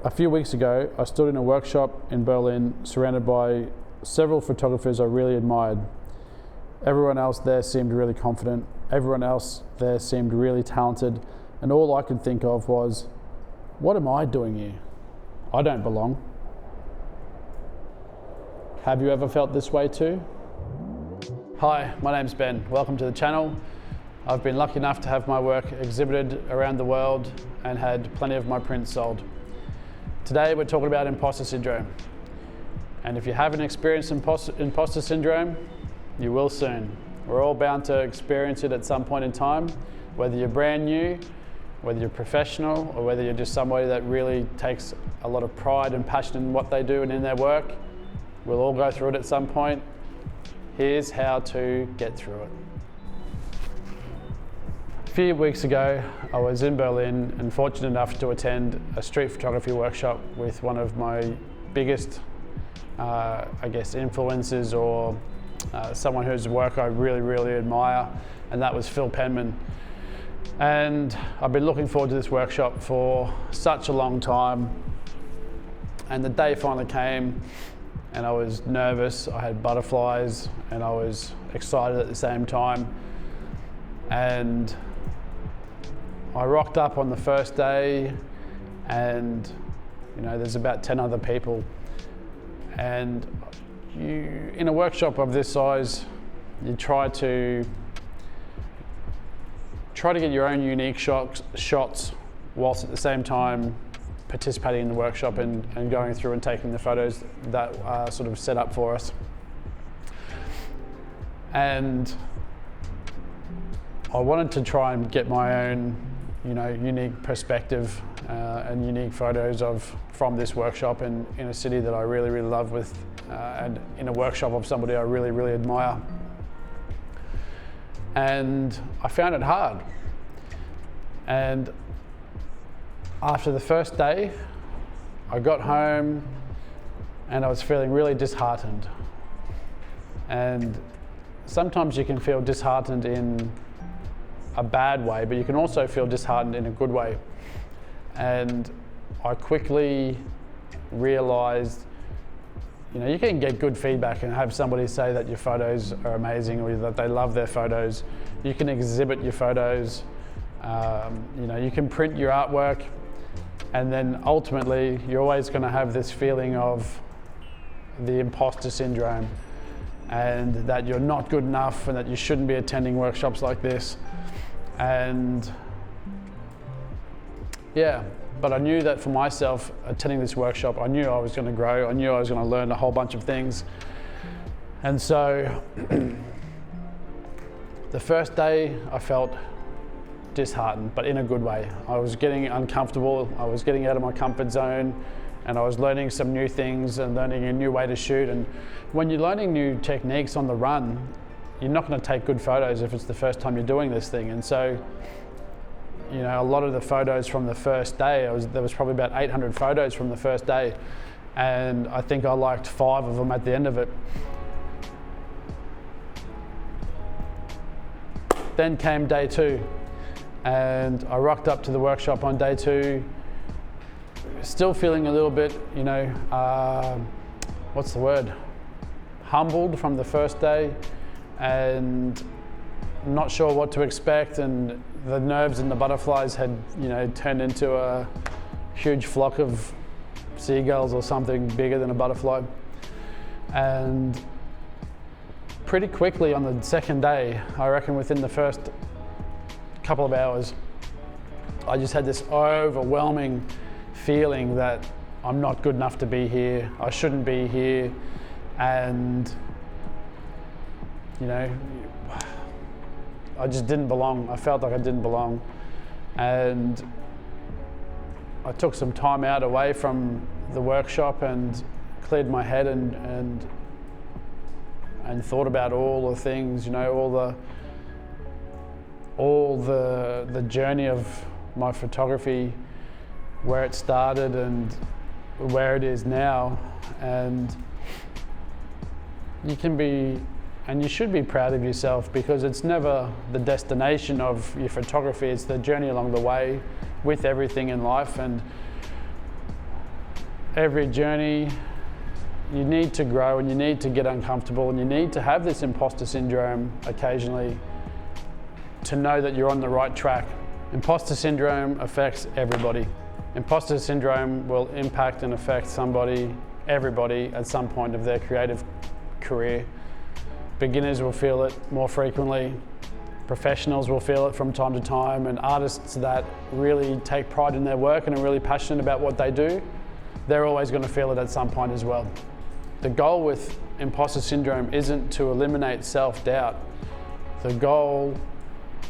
A few weeks ago, I stood in a workshop in Berlin surrounded by several photographers I really admired. Everyone else there seemed really confident. Everyone else there seemed really talented. And all I could think of was, what am I doing here? I don't belong. Have you ever felt this way too? Hi, my name's Ben. Welcome to the channel. I've been lucky enough to have my work exhibited around the world and had plenty of my prints sold. Today we're talking about imposter syndrome. And if you haven't experienced imposter syndrome, you will soon. We're all bound to experience it at some point in time, whether you're brand new, whether you're professional, or whether you're just somebody that really takes a lot of pride and passion in what they do and in their work. We'll all go through it at some point. Here's how to get through it. A few weeks ago, I was in Berlin and fortunate enough to attend a street photography workshop with one of my biggest, influencers, or someone whose work I really admire, and that was Phil Penman. And I've been looking forward to this workshop for such a long time, and the day finally came and I was nervous, I had butterflies, and I was excited at the same time. And I rocked up on the first day, and there's about 10 other people. And in a workshop of this size, you try to get your own unique shots whilst at the same time participating in the workshop and going through and taking the photos that are sort of set up for us. And I wanted to try and get my own unique perspective and unique photos from this workshop in a city that I really love with, and in a workshop of somebody I really admire. And I found it hard. And after the first day, I got home and I was feeling really disheartened. And sometimes you can feel disheartened in a bad way, but you can also feel disheartened in a good way. And I quickly realized, you can get good feedback and have somebody say that your photos are amazing or that they love their photos. You can exhibit your photos, you can print your artwork, and then ultimately you're always going to have this feeling of the imposter syndrome, and that you're not good enough and that you shouldn't be attending workshops like this. And yeah, but I knew that for myself, attending this workshop, I knew I was going to grow. I knew I was going to learn a whole bunch of things. And so the first day I felt disheartened, but in a good way. I was getting uncomfortable. I was getting out of my comfort zone, and I was learning some new things and learning a new way to shoot. And when you're learning new techniques on the run, you're not going to take good photos if it's the first time you're doing this thing. And so, a lot of the photos from the first day, there was probably about 800 photos from the first day, and I think I liked 5 of them at the end of it. Then came day 2, and I rocked up to the workshop on day 2, still feeling a little bit, humbled from the first day, and not sure what to expect, and the nerves and the butterflies had turned into a huge flock of seagulls or something bigger than a butterfly. And pretty quickly on the second day, I reckon within the first couple of hours, I just had this overwhelming feeling that I'm not good enough to be here, I shouldn't be here, and I just didn't belong. I felt like I didn't belong. And I took some time out away from the workshop and cleared my head and thought about all the things, all the journey of my photography, where it started and where it is now. And you can be, and you should be proud of yourself, because it's never the destination of your photography, it's the journey along the way with everything in life. And every journey, you need to grow and you need to get uncomfortable and you need to have this imposter syndrome occasionally to know that you're on the right track. Imposter syndrome affects everybody. Imposter syndrome will impact and affect everybody at some point of their creative career. Beginners will feel it more frequently. Professionals will feel it from time to time, and artists that really take pride in their work and are really passionate about what they do, they're always going to feel it at some point as well. The goal with imposter syndrome isn't to eliminate self-doubt. The goal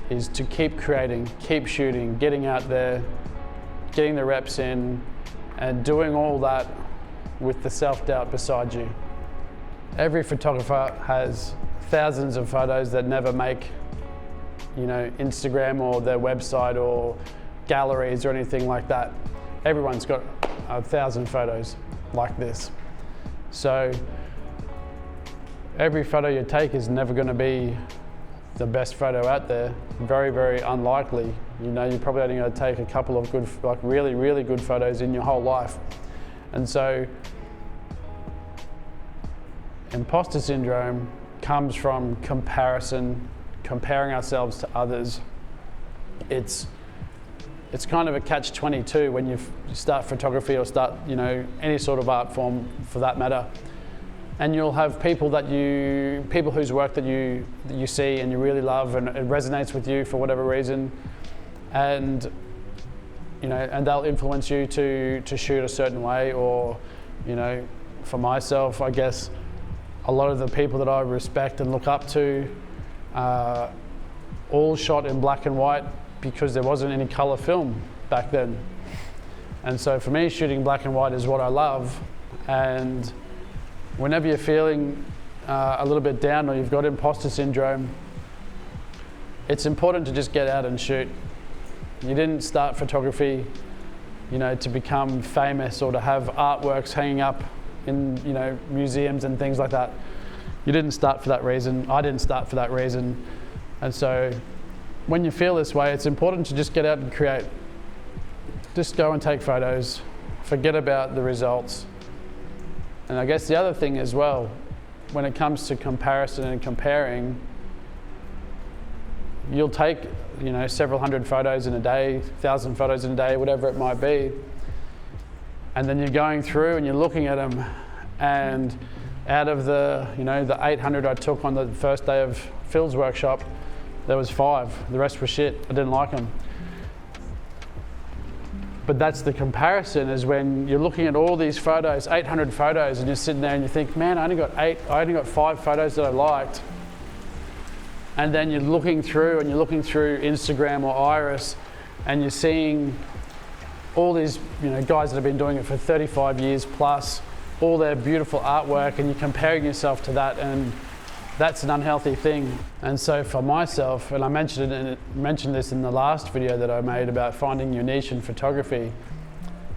is to keep creating, keep shooting, getting out there, getting the reps in, and doing all that with the self-doubt beside you. Every photographer has thousands of photos that never make, Instagram or their website or galleries or anything like that. Everyone's got 1,000 photos like this. So every photo you take is never going to be the best photo out there. Very, very unlikely. You're probably only going to take a couple of good, really, really good photos in your whole life. And so imposter syndrome comes from comparison, comparing ourselves to others. It's kind of a catch-22 when you start photography or start, any sort of art form for that matter. And you'll have people whose work that you see and you really love and it resonates with you for whatever reason, and and they'll influence you to shoot a certain way. Or, for myself, I guess a lot of the people that I respect and look up to all shot in black and white because there wasn't any color film back then. And so for me, shooting black and white is what I love. And whenever you're feeling a little bit down or you've got imposter syndrome, it's important to just get out and shoot. You didn't start photography, to become famous or to have artworks hanging up in, museums and things like that. You didn't start for that reason. I didn't start for that reason. And so when you feel this way, it's important to just get out and create. Just go and take photos. Forget about the results. And I guess the other thing as well, when it comes to comparison and comparing, you'll take, several hundred photos in a day, 1,000 photos in a day, whatever it might be. And then you're going through and you're looking at them, and out of the 800 I took on the first day of Phil's workshop, there was 5. The rest were shit. I didn't like them. But that's the comparison, is when you're looking at all these photos, 800 photos, and you're sitting there and you think, man, I only got 5 photos that I liked. And then you're looking through Instagram or Iris, and you're seeing all these guys that have been doing it for 35 years plus, all their beautiful artwork, and you're comparing yourself to that, and that's an unhealthy thing. And so for myself, and I mentioned this in the last video that I made about finding your niche in photography,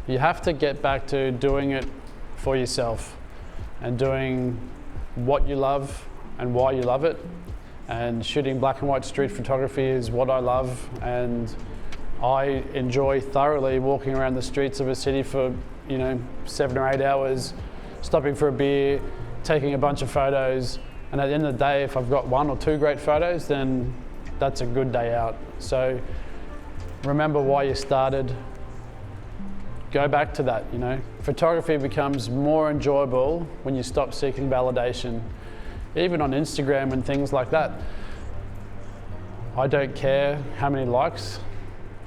you have to get back to doing it for yourself and doing what you love and why you love it. And shooting black and white street photography is what I love, and I enjoy thoroughly walking around the streets of a city for 7 or 8 hours, stopping for a beer, taking a bunch of photos. And at the end of the day, if I've got 1 or 2 great photos, then that's a good day out. So remember why you started. Go back to that, Photography becomes more enjoyable when you stop seeking validation. Even on Instagram and things like that. I don't care how many likes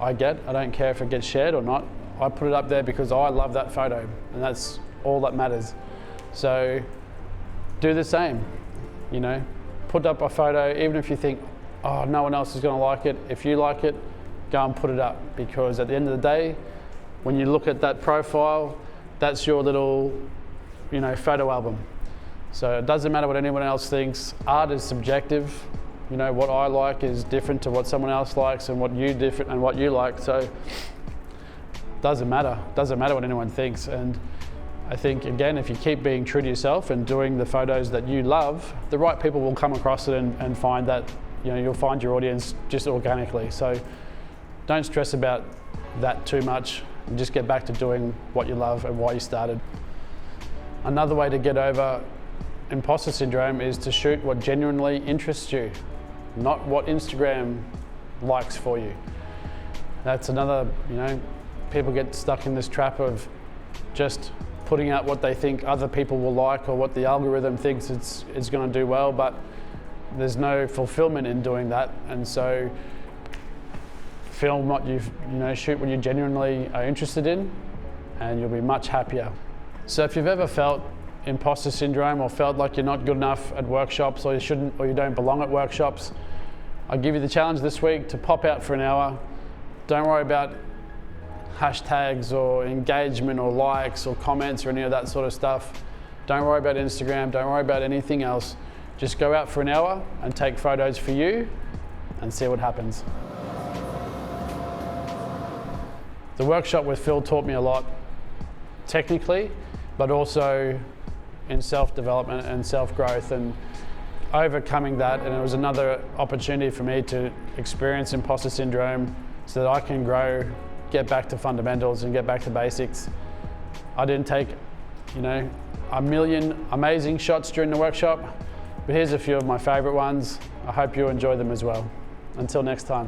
I get. I don't care if it gets shared or not. I put it up there because I love that photo, and that's all that matters. So do the same. Put up a photo, even if you think, oh, no one else is going to like it. If you like it, go and put it up, because at the end of the day, when you look at that profile, that's your little, photo album. So it doesn't matter what anyone else thinks. Art is subjective. What I like is different to what someone else likes, and what you like. So it doesn't matter. Doesn't matter what anyone thinks. And I think, again, if you keep being true to yourself and doing the photos that you love, the right people will come across it and find that, you'll find your audience just organically. So don't stress about that too much. and just get back to doing what you love and why you started. Another way to get over imposter syndrome is to shoot what genuinely interests you, not what Instagram likes for you. That's another, people get stuck in this trap of just putting out what they think other people will like or what the algorithm thinks it's going to do well, but there's no fulfillment in doing that. And so film what shoot what you genuinely are interested in, and you'll be much happier. So if you've ever felt imposter syndrome or felt like you're not good enough at workshops, or you don't belong at workshops, I'll give you the challenge this week to pop out for an hour. Don't worry about hashtags or engagement or likes or comments or any of that sort of stuff. Don't worry about Instagram, don't worry about anything else. Just go out for an hour and take photos for you and see what happens. The workshop with Phil taught me a lot technically, but also in self-development and self-growth and overcoming that. And it was another opportunity for me to experience imposter syndrome so that I can grow, get back to fundamentals and get back to basics. I didn't take, a million amazing shots during the workshop, but here's a few of my favorite ones. I hope you enjoy them as well. Until next time.